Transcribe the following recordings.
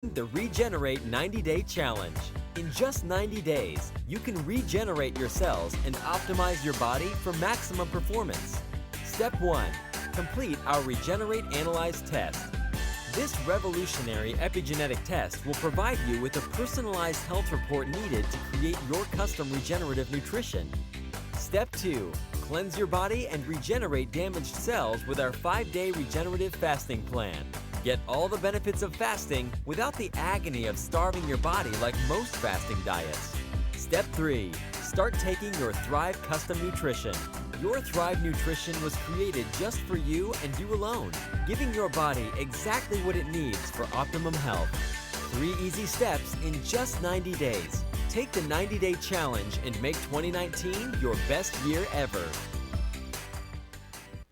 The Regenerate 90-Day Challenge. In just 90 days, you can regenerate your cells and optimize your body for maximum performance. Step 1. Complete our Regenerate Analyze test. This revolutionary epigenetic test will provide you with a personalized health report needed to create your custom regenerative nutrition. Step 2. Cleanse your body and regenerate damaged cells with our 5-day regenerative fasting plan. Get all the benefits of fasting without the agony of starving your body like most fasting diets. Step 3. Start taking your Thrive Custom Nutrition. Your Thrive Nutrition was created just for you and you alone, giving your body exactly what it needs for optimum health. 3 easy steps in just 90 days. Take the 90-day challenge and make 2019 your best year ever.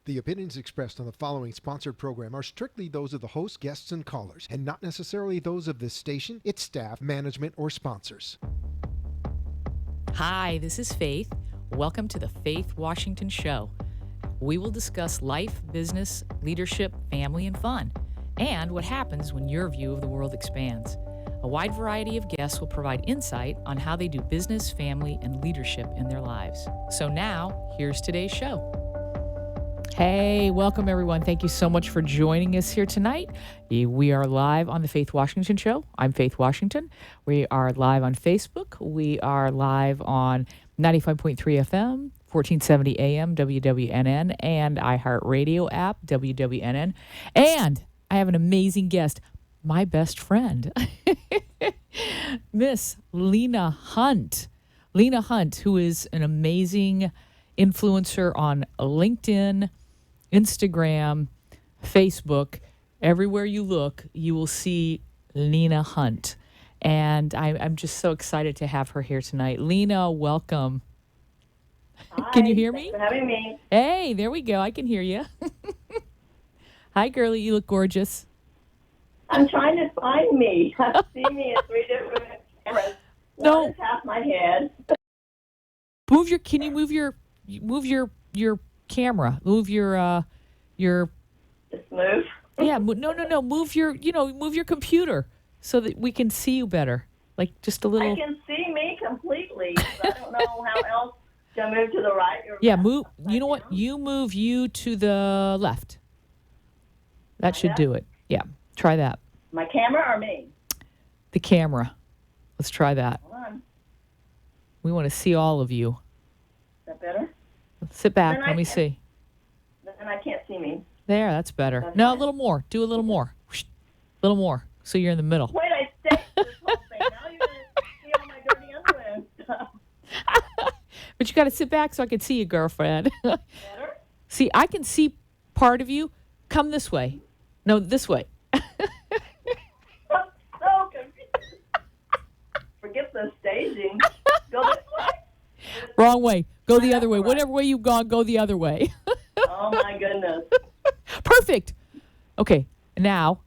The opinions expressed on the following sponsored program are strictly those of the host, guests, and callers, and not necessarily those of this station, its staff, management, or sponsors. Hi, this is Faith. Welcome to the Faith Washington Show. We will discuss life, business, leadership, family, and fun, and what happens when your view of the world expands. A wide variety of guests will provide insight on how they do business, family, and leadership in their lives. So now, here's today's show. Hey, welcome everyone. Thank you so much for joining us here tonight. We are live on the Faith Washington Show. I'm Faith Washington. We are live on Facebook. We are live on 95.3 FM, 1470 AM, WWNN, and iHeartRadio app, WWNN. And I have an amazing guest, my best friend, Miss Lena Hunt. Lena Hunt, who is an amazing influencer on LinkedIn, Instagram, Facebook. Everywhere you look, you will see Lena Hunt. And I'm just so excited to have her here tonight. Lena, welcome. Hi, can you hear me? Thanks for having me. Hey, there we go. I can hear you. Hi, girlie. You look gorgeous. I'm trying to find me. I see me in 3 different cameras. No. One is half my head. Can you move your camera? Move your Just move. yeah, no. Move your computer so that we can see you better. Like just a little. I can see me completely. So I don't know how else to move to the right or Yeah, left. move. You know what? You move you to the left. That should do it. Yeah, try that. My camera or me? The camera. Let's try that. Hold on. We want to see all of you. Is that better? Sit back. Then Let me can't- see. Then I can't see me. There, that's better. That's No, a fine. little more. Do a little more. A little more. So you're in the middle. Wait, I stayed this whole thing. Now you're going to see all my dirty underwear and stuff. But you got to sit back so I can see you, girlfriend. Better? See, I can see part of you. Come this way. No, this way. So confused. Forget the staging. Go this way. Wrong way. Go the other way. Whatever way you've gone, go the other way. Oh, my goodness. Perfect. Okay, now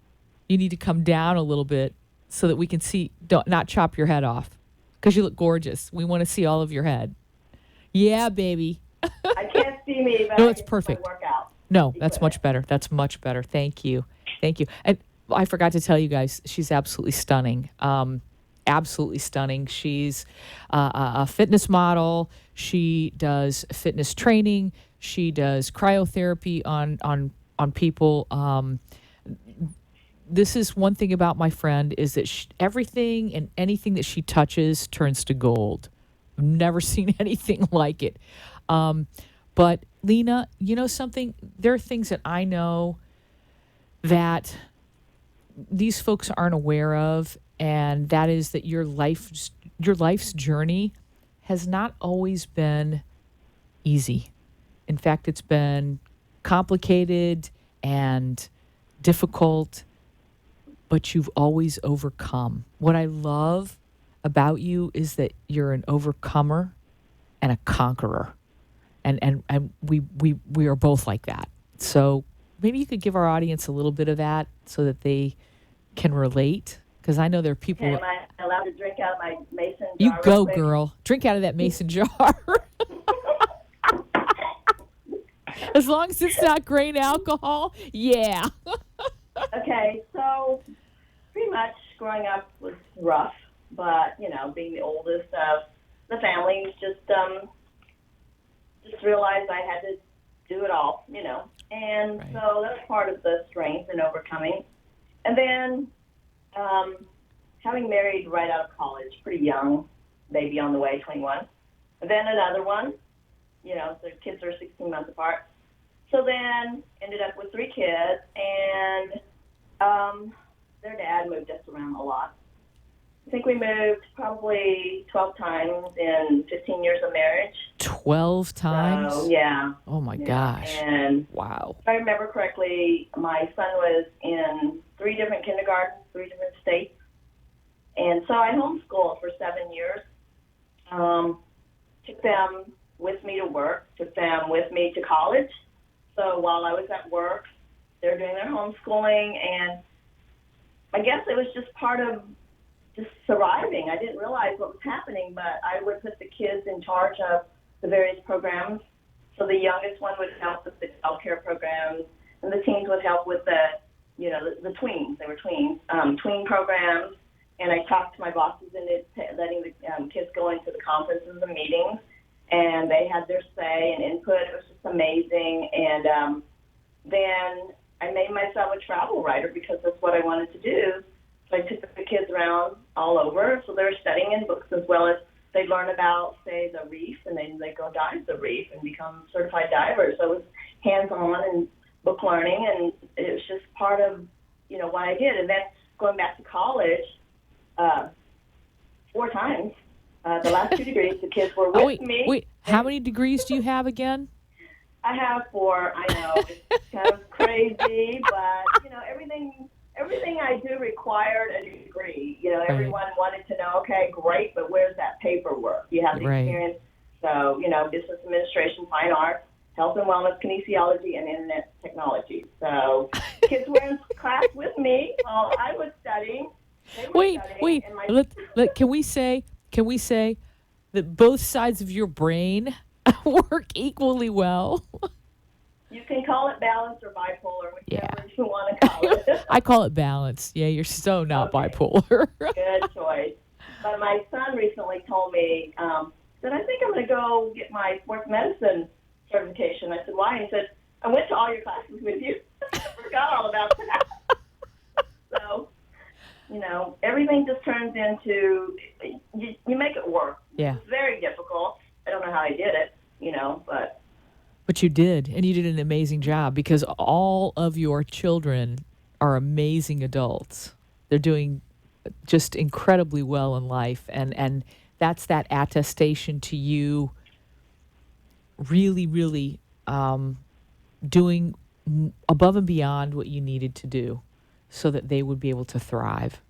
you need to come down a little bit so that we can see, not chop your head off because you look gorgeous. We want to see all of your head. Yeah, baby. I can't see me, but No, I it's can perfect. work out. No, that's much better. That's much better. Thank you. Thank you. And I forgot to tell you guys, she's absolutely stunning. Absolutely stunning. She's a fitness model. She does fitness training. She does cryotherapy on people. This is one thing about my friend is that everything and anything that she touches turns to gold. I've never seen anything like it. But Lena, you know something? There are things that I know that these folks aren't aware of, and that is that your life's journey has not always been easy. In fact, it's been complicated and difficult, but you've always overcome. What I love about you is that you're an overcomer and a conqueror. And we are both like that. So maybe you could give our audience a little bit of that so that they can relate. Because I know there are people. Okay, am I allowed to drink out of my mason jar? You real go, quick? girl. Drink out of that mason jar. As long as it's not grain alcohol, yeah. Okay, so pretty much growing up was rough, but being the oldest of the family, just realized I had to do it all, and Right. so that's part of the strength and overcoming. And then having married right out of college, pretty young, baby on the way, 21. And then another one, the kids are 16 months apart. So then ended up with 3 kids, and their dad moved us around a lot. I think we moved probably 12 times in 15 years of marriage. 12 times? So, yeah. Oh, my Yeah. gosh. And Wow. if I remember correctly, my son was in 3 different kindergartens, 3 different states. And so I homeschooled for 7 years. Took them with me to work, took them with me to college. So while I was at work, they're doing their homeschooling, and I guess it was just part of just surviving. I didn't realize what was happening, but I would put the kids in charge of the various programs. So the youngest one would help with the child care programs, and the teens would help with the tweens. They were tweens, tween programs. And I talked to my bosses into letting the kids go into the conferences and meetings, and they had their say and input. It was just amazing. And then I made myself a travel writer because that's what I wanted to do. So I took the kids around all over. So they were studying in books as well as they learn about, say, the reef, and then they go dive the reef and become certified divers. So it was hands-on and book learning, and it was just part of, what I did. And then going back to college, 4 times. The last 2 degrees, the kids were with me. Wait. How many degrees do you have again? I have 4. I know it's kind of crazy, but everything I do required a degree. Everyone wanted to know. Okay, great, but where's that paperwork? You have the Right. experience. So business administration, fine arts, health and wellness, kinesiology, and internet technology. So kids were in class with me while I was studying. They were studying, and Can we say that both sides of your brain work equally well? You can call it balance or bipolar, whichever Yeah. you want to call it. I call it balance. Yeah, you're so not Okay. bipolar. Good choice. But my son recently told me that I think I'm going to go get my sports medicine certification. I said, why? He said, I went to all your classes with you. I forgot all about that. So, everything just turns into, you make it work. Yeah. It's very difficult. I don't know how I did it, but. But you did, and you did an amazing job because all of your children are amazing adults. They're doing just incredibly well in life, and that's that attestation to you really, really doing above and beyond what you needed to do so that they would be able to thrive.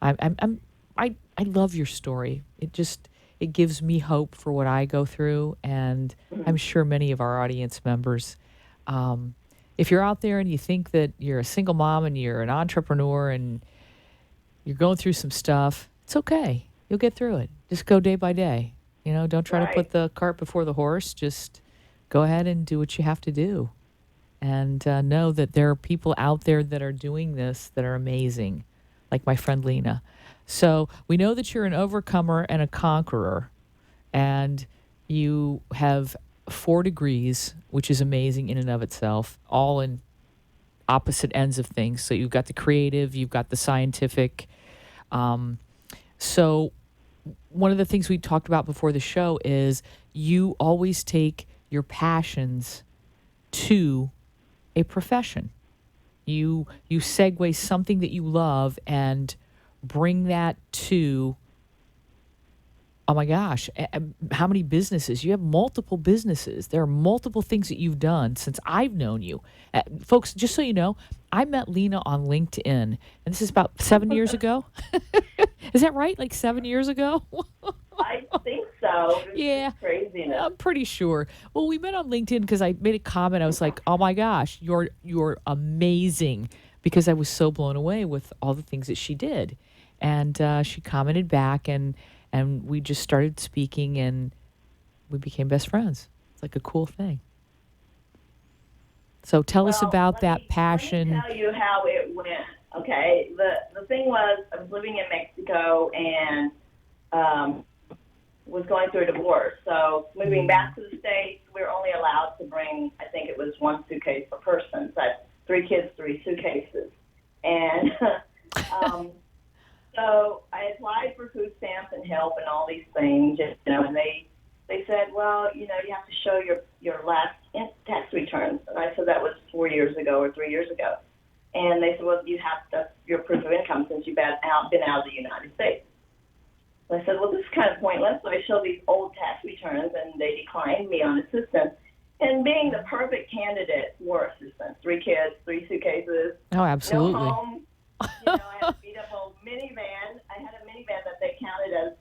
I love your story. It gives me hope for what I go through, and I'm sure many of our audience members. If you're out there and you think that you're a single mom and you're an entrepreneur and you're going through some stuff, it's okay. You'll get through it. Just go day by day. Don't try to Right. put the cart before the horse. Just go ahead and do what you have to do. And know that there are people out there that are doing this that are amazing, like my friend Lena. So we know that you're an overcomer and a conqueror, and you have 4 degrees, which is amazing in and of itself, all in opposite ends of things. So you've got the creative, you've got the scientific. So one of the things we talked about before the show is you always take your passions to a profession. You segue something that you love and bring that to, oh my gosh, how many businesses? You have multiple businesses. There are multiple things that you've done since I've known you. Folks, just so you know, I met Lena on LinkedIn, and this is about 7 years ago. Is that right? Like 7 years ago? I think so. It's Yeah. just craziness. I'm pretty sure. Well, we met on LinkedIn because I made a comment. I was like, "Oh my gosh, you're amazing," because I was so blown away with all the things that she did, and she commented back, and we just started speaking, and we became best friends. It's like a cool thing. So tell us Well, about let that me- passion. Let me tell you how it went. Okay, the thing was, I was living in Mexico and was going through a divorce. So moving back to the States, we were only allowed to bring, I think it was one suitcase per person. So that's 3 kids, 3 suitcases. And so I applied for food stamps and help and all these things, and they said, well, you have to show your last tax returns. And I said that was 4 years ago or 3 years ago. And they said, well, that's your proof of income since you've been out of the United States. I said, well, this is kind of pointless. So I showed these old tax returns, and they declined me on assistance. And being the perfect candidate for assistance, 3 kids, 3 suitcases, Oh, absolutely. no home. I had a beat-up old minivan. I had a minivan that they counted as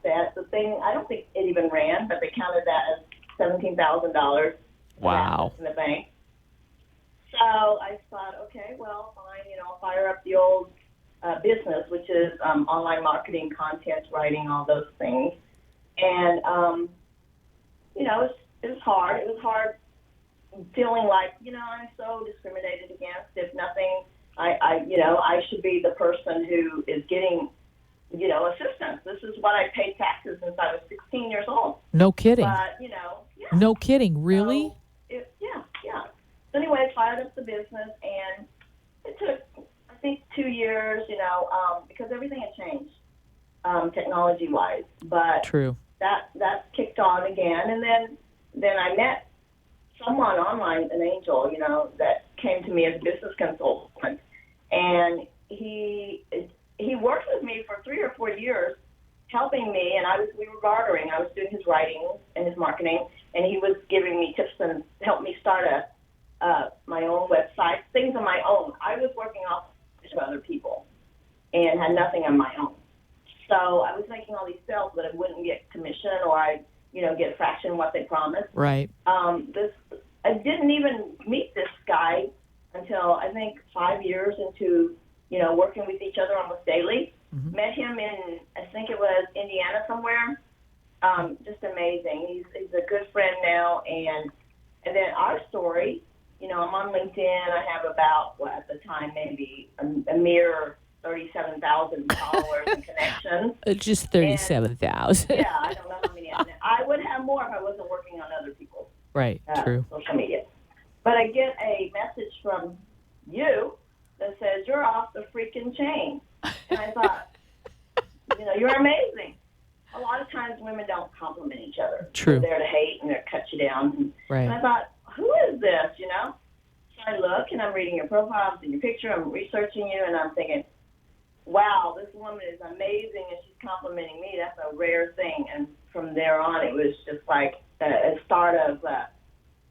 asset. The thing, I don't think it even ran, but they counted that as $17,000 Wow. in the bank. So I thought, okay, well, fine, I'll fire up the old business, which is online marketing, content writing, all those things. And, it was hard. It was hard feeling like, I'm so discriminated against. If nothing, I should be the person who is getting, assistance. This is what I paid taxes since I was 16 years old. No kidding. But, yeah. No kidding. Really? So yeah. So anyway, I fired up the business, and it took, I think, 2 years, because everything had changed technology-wise. But True. That's kicked on again, and then I met someone online, an angel, that came to me as a business consultant, and he worked with me for 3 or 4 years, helping me, and we were bartering. I was doing his writing and his marketing, and he was giving me tips and helped me start my own website, things on my own. I was working off of other people and had nothing on my own. So I was making all these sales, but I wouldn't get commission, or I'd get a fraction of what they promised. Right. I didn't even meet this guy until I think 5 years into working with each other almost daily. Mm-hmm. Met him in, I think it was Indiana somewhere. Just amazing. He's a good friend now, and then our story. I'm on LinkedIn. I have about, at the time, maybe a mere 37,000 followers and connections. Just 37,000. Yeah, I don't know how many. I would have more if I wasn't working on other people's Right. True. social media. But I get a message from you that says, you're off the freaking chain. And I thought, you're amazing. A lot of times women don't compliment each other. True. They're there to hate and they're cut you down. Right. And I thought, who is this, So I look and I'm reading your profile, I'm seeing your picture, I'm researching you, and I'm thinking, wow, this woman is amazing and she's complimenting me. That's a rare thing. And from there on, it was just like a start of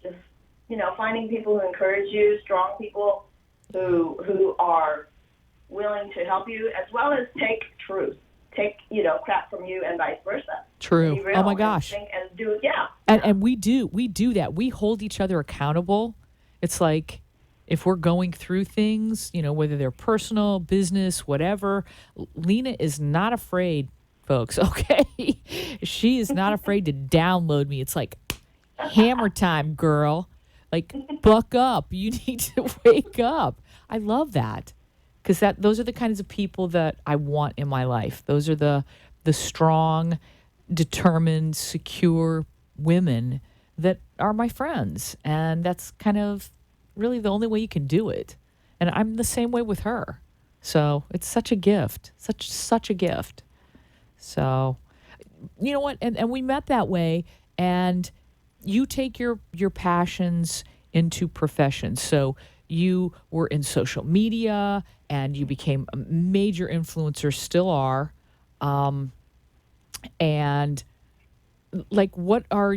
just, finding people who encourage you, strong people who are willing to help you, as well as take crap from you and vice versa. True. Be real Oh my and gosh. think and do, yeah. And we do that. We hold each other accountable. It's like if we're going through things, whether they're personal, business, whatever, Lena is not afraid, folks, okay? She is not afraid to download me. It's like hammer time, girl. Like, buck up. You need to wake up. I love that. Because those are the kinds of people that I want in my life. Those are the strong, determined, secure women that are my friends. And that's kind of really the only way you can do it. And I'm the same way with her. So it's such a gift, such a gift. So, you know what? And we met that way. And you take your passions into professions. So you were in social media and you became a major influencer, still are. And like, what are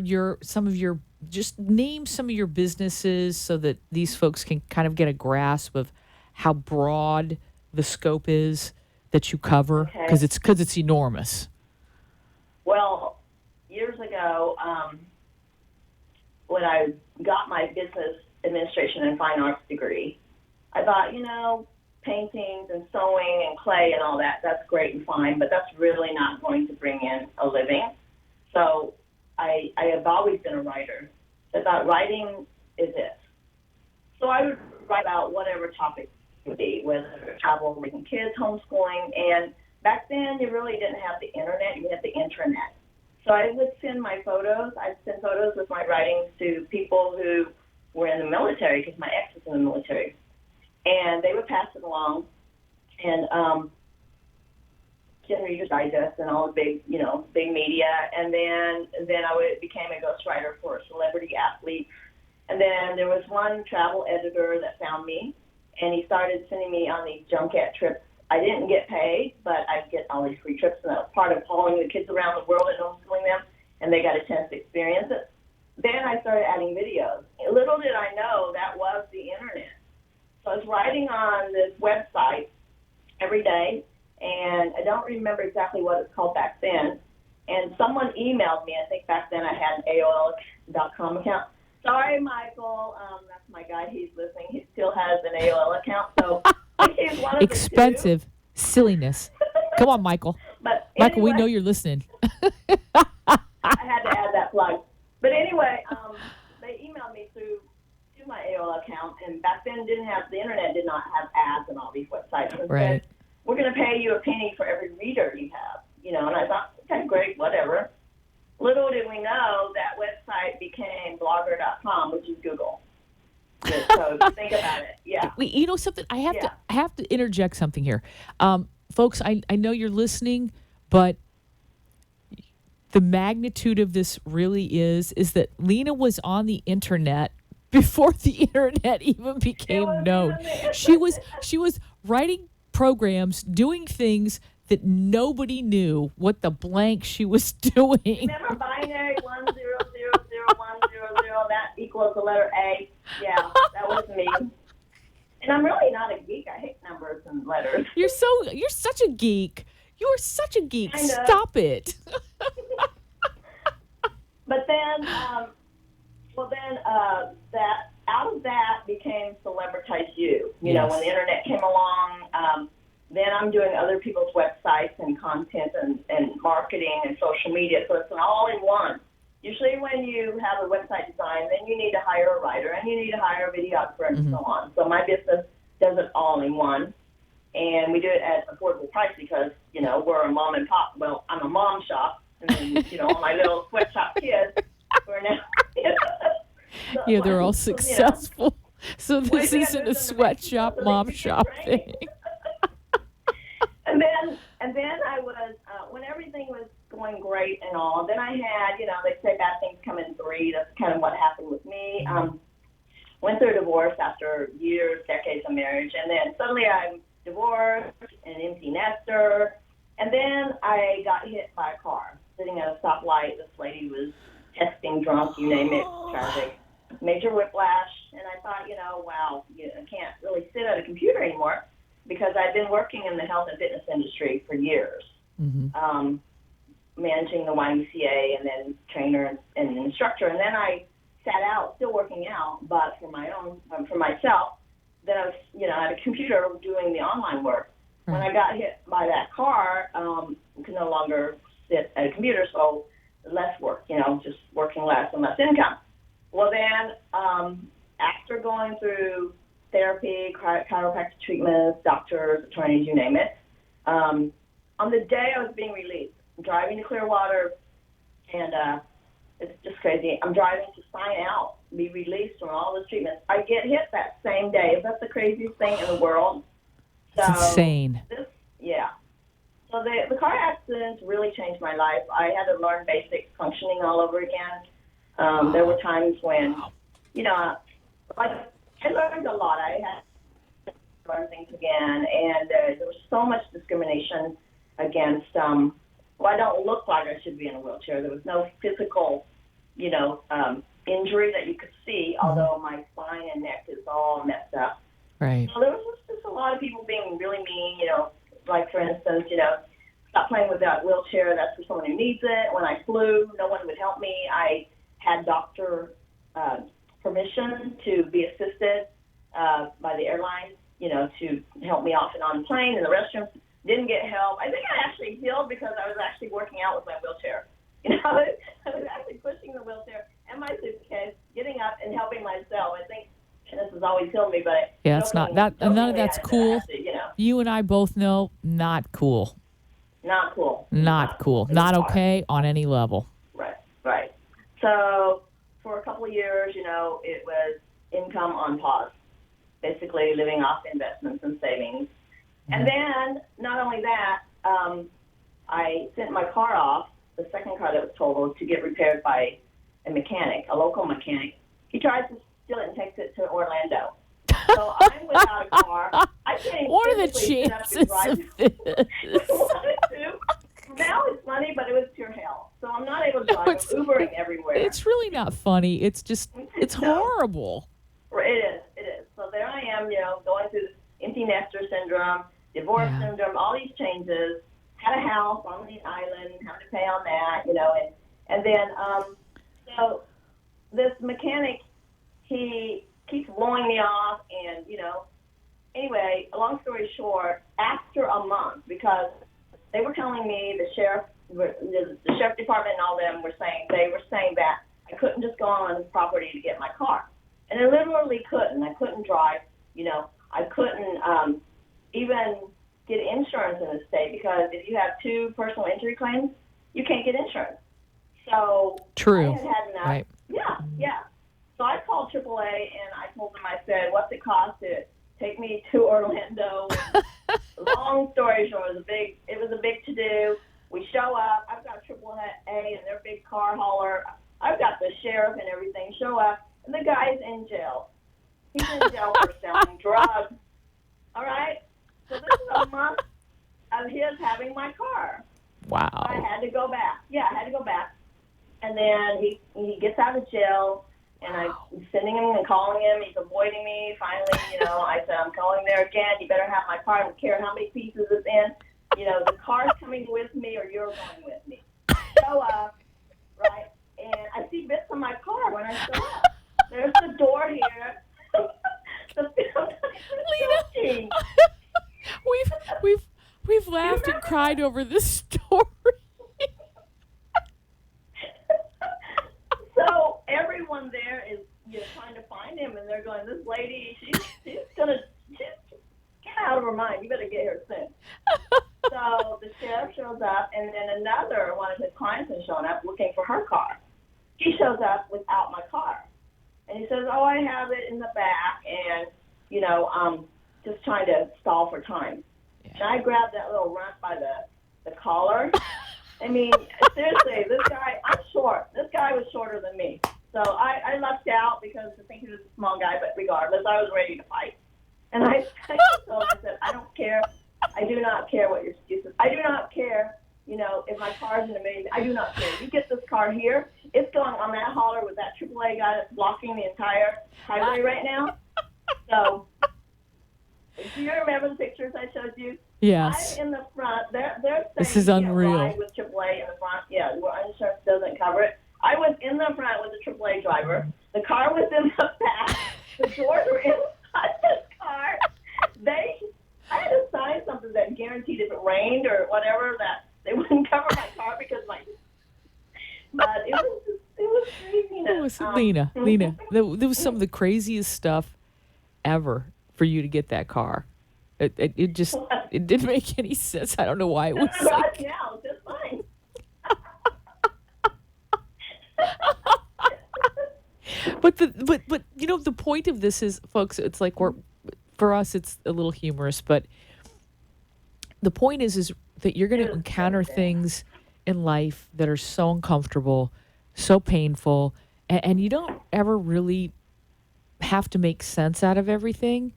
just name some of your businesses so that these folks can kind of get a grasp of how broad the scope is that you cover, because it's enormous. Well, years ago, when I got my business administration and fine arts degree, I thought, paintings and sewing and clay and all that's great and fine, but that's really not going to bring in a living. So I have always been a writer. I thought writing is it. So I would write about whatever topic you be, whether it's travel, raising kids, homeschooling. And back then, you really didn't have the internet. You had the intranet. So I would send my photos. I'd send photos with my writings to people who were in the military, because my ex was in the military. And they would pass it along. And Reader's Digest and all the big, big media. And then I became a ghostwriter for celebrity athletes. And then there was one travel editor that found me, and he started sending me on these junket trips. I didn't get paid, but I'd get all these free trips, and that was part of following the kids around the world and homeschooling them, and they got a chance to experience it. Then I started adding videos. Little did I know that was the internet. So I was writing on this website every day, and I don't remember exactly what it's called back then. And someone emailed me. I think back then I had an AOL.com account. Sorry, Michael. That's my guy. He's listening. He still has an AOL account. So he's one of expensive silliness. Come on, Michael. But Michael, we anyway, know you're listening. I had to add that plug. But anyway, they emailed me to my AOL account, and back then the internet did not have ads on all these websites. And Right. said, we're going to pay you a penny for every reader you have. And I thought, okay, great, whatever. Little did we know that website became blogger.com, which is Google. So think about it. Yeah. You know something? I have Yeah. to interject something here, folks. I know you're listening, but the magnitude of this really is that Lena was on the internet before the internet even became known. She was writing programs, doing things that nobody knew what the blank she was doing. Remember binary 1000100, that equals the letter A? Yeah, that was me. And I'm really not a geek. I hate numbers and letters. You're such a geek. You are such a geek. Kind of. Stop it. But then, that out of that became Celebritize You. You know, Yes. when the internet came along, then I'm doing other people's websites and content and marketing and social media. So it's an all-in-one. Usually when you have a website design, then you need to hire a writer and you need to hire a videographer and so on. So my business does it all in one. And we do it at affordable price because, we're a mom and pop. Well, I'm a mom shop. And then, all my little sweatshop kids who are now, so, Yeah, they're all so, successful. So this Well, yeah, isn't a this is sweatshop, amazing. mom shop thing. And then I was, when everything was going great and all, then I had, they say bad things come in three. That's kind of what happened with me. Went through a divorce after years, decades of marriage, and then suddenly I'm divorced, an empty nester, and then I got hit by a car sitting at a stoplight. This lady was texting, drunk, you name it, tragic, major whiplash, and I thought, wow, I can't really sit at a computer anymore because I'd been working in the health and fitness industry for years, managing the YMCA and then trainer and instructor, and then I sat out, still working out, but for myself. Then I was, at a computer doing the online work. Right. When I got hit by that car, could no longer sit at a computer, so less work, just working less and less income. Well, then after going through therapy, chiropractic treatments, doctors, attorneys, you name it, on the day I was being released, I'm driving to Clearwater, and it's just crazy. I'm driving to sign out, be released from all this treatment. I get hit that same day. Is that the craziest thing in the world? It's insane. So the car accidents really changed my life. I had to learn basic functioning all over again. There were times when, I learned a lot. I had to learn things again, and there was so much discrimination against, I don't look like I should be in a wheelchair. There was no physical, injury that you could see, although my spine and neck is all messed up. Right. So there was just a lot of people being really mean, like, for instance, stop playing with that wheelchair. That's for someone who needs it. When I flew, no one would help me. I had doctor permission to be assisted by the airline, to help me off and on the plane in the restroom. Didn't get help. I think I actually healed because I was actually working out with my wheelchair. I was actually pushing the wheelchair and my suitcase, getting up and helping myself. I think fitness has always killed me, but Yeah, it's not that. None of that's cool. you know, You and I both know not cool. not cool. Not cool. It was Not hard. okay on any level. Right, right. So for a couple of years, you know, it was income on pause, basically living off investments and savings. And then not only that, I sent my car off, the second car that was totaled, to get repaired by a mechanic, a local mechanic. He tries to steal it and takes it to Orlando. So I'm without a car. I can't even What are the physically sit up and chances drive. of this? Wanted to. Now it's funny, but it was pure hell. So I'm not able to drive. I'm it's- Ubering everywhere. It's really not funny. It's just, it's No. horrible. It is. So there I am, you know, going through empty nester syndrome, divorce Yeah. syndrome, all these changes. Had a house on the island, having to pay on that, you know, and then so this mechanic, he keeps blowing me off, and you know, anyway, long story short, after a month, because they were telling me the sheriff department and all them were saying that I couldn't just go on his property to get my car, and I literally couldn't. I couldn't drive. You know, I couldn't even get insurance in the state, because if you have 2 personal injury claims, you can't get insurance. So True. I had enough. Right. Yeah. So I called AAA and I told them, I said, what's it cost to take me to Orlando? Long story short, it was a big to-do. We show up. I've got AAA and their big car hauler. I've got the sheriff and everything. Show up, and the guy's in jail. He's in jail for selling drugs. All right? So this is a month of his having my car. I Wow. had to go back. Yeah, I had to go back. And then he gets out of jail, and I'm sending him and calling him. He's avoiding me. Finally, you know, I said, I'm calling there again. You better have my car. I don't care how many pieces it's in. You know, the car's coming with me or you're going with me. Show up, right? And I see bits of my car when I show up. There's the door here. Lena. We've laughed and cried over this story. So everyone there is, you know, trying to find him, and they're going, this lady, she's get out of her mind. You better get her soon. So the sheriff shows up, and then one of his clients has shown up looking for her car. He shows up without my car. And he says, oh, I have it in the back, and, you know, just trying to stall for time. Yeah. And I grabbed that little runt by the collar. I mean, seriously, this guy, I'm short. This guy was shorter than me. So I lucked out because I think he was a small guy, but regardless, I was ready to fight. And I told him, I said, I don't care. I do not care what your excuse is. I do not care, you know, if my car's in a million. I do not care. You get this car here. It's going on that hauler with that AAA guy that's blocking the entire highway right now. So, do you remember the pictures I showed you? Yes. I'm in the front. They're saying This is you can't unreal. ride with AAA in the front. Yeah, well, insurance doesn't cover it. I was in the front with the AAA driver. The car was in the back. The doors were inside the car. I had to sign something that guaranteed if it rained or whatever that they wouldn't cover my car because But it was craziness. Lena, there was some of the craziest stuff ever for you to get that car. It just, it didn't make any sense. I don't know why it was Right like, now, just fine. but you know, the point of this is, folks, it's like for us it's a little humorous, but the point is that you're going to encounter things in life that are so uncomfortable, so painful, and you don't ever really have to make sense out of everything.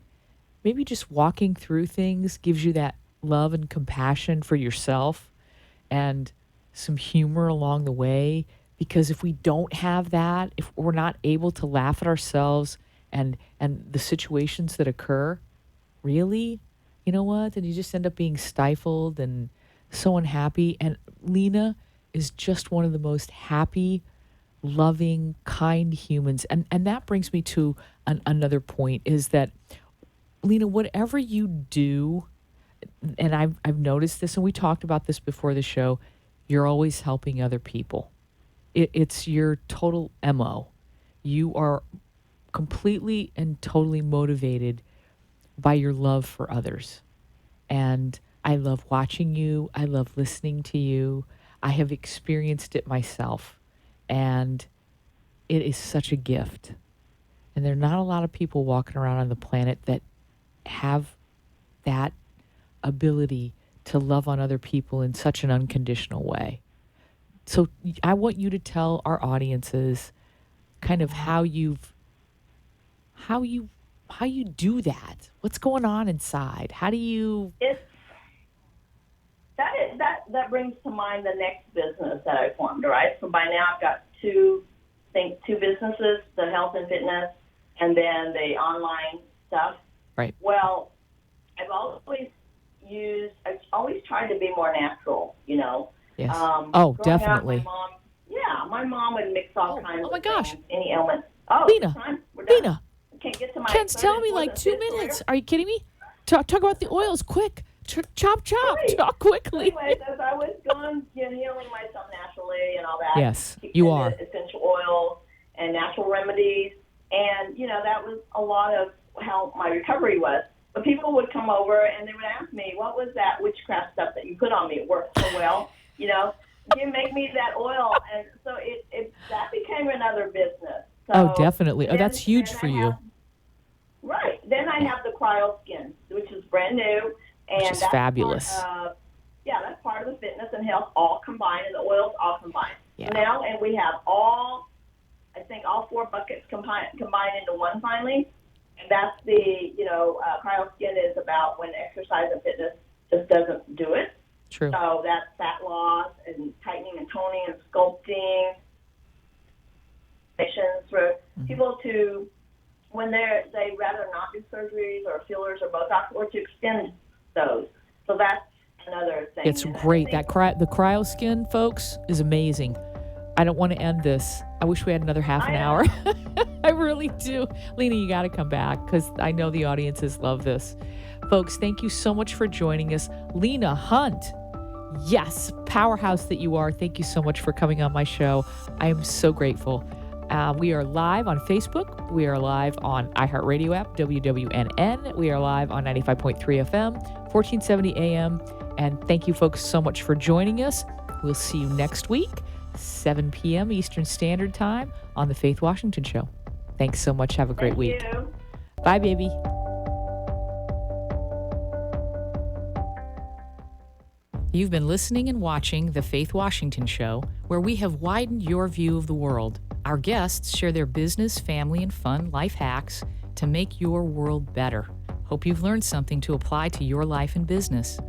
Maybe just walking through things gives you that love and compassion for yourself and some humor along the way. Because if we don't have that, if we're not able to laugh at ourselves and the situations that occur, really, you know what? Then you just end up being stifled and so unhappy. And Lena is just one of the most happy, loving, kind humans. And that brings me to another point, is that, Lena, whatever you do, and I've noticed this, and we talked about this before the show, you're always helping other people. It's your total MO. You are completely and totally motivated by your love for others. And I love watching you. I love listening to you. I have experienced it myself. And it is such a gift. And there are not a lot of people walking around on the planet that have that ability to love on other people in such an unconditional way. So I want you to tell our audiences kind of how you do that. What's going on inside? How do you? That brings to mind the next business that I formed. Right. So by now I've got two businesses: the health and fitness, and then the online stuff. Right. Well, I've always tried to be more natural. Yes. Growing Definitely. Up, my mom would mix all kinds oh my of gosh. things, any ailments. Oh, Lena, we're done. Lena, Can't get to my Ken's third telling and me fourth like and 2 fifth minutes. layer. Are you kidding me? Talk about the oils, quick. Chop, Right. talk quickly. Anyways, as I was going, healing myself naturally and all that. Yes, kicked you into are. Essential oils and natural remedies. And, that was a lot of how my recovery was. But people would come over and they would ask me, what was that witchcraft stuff that you put on me? It worked so well. You make me that oil. And so that became another business. So Definitely. then- That's huge then for I you. have- Right. Then I have the Cryo Skin, which is brand new. And Which is that's fabulous. that's part of the fitness and health all combined, and the oils all combined. Yeah. So now, and we have all 4 buckets combined into one finally. And that's the, Cryo Skin is about when exercise and fitness just doesn't do it. True. So that's fat loss and tightening and toning and sculpting. For people to, when they rather not do surgeries or fillers or Botox, or to extend those. So that's another thing. It's And I great. think- The cryo skin, folks, is amazing. I don't want to end this. I wish we had another half an I know. hour. I really do. Lena, you got to come back because I know the audiences love this. Folks, thank you so much for joining us. Lena Hunt. Yes, powerhouse that you are. Thank you so much for coming on my show. I am so grateful. We are live on Facebook. We are live on iHeartRadio app, WWNN. We are live on 95.3 FM, 1470 AM. And thank you folks so much for joining us. We'll see you next week, 7 p.m. Eastern Standard Time on The Faith Washington Show. Thanks so much. Have a great week. Thank you. Bye, baby. You've been listening and watching The Faith Washington Show, where we have widened your view of the world. Our guests share their business, family, and fun life hacks to make your world better. Hope you've learned something to apply to your life and business.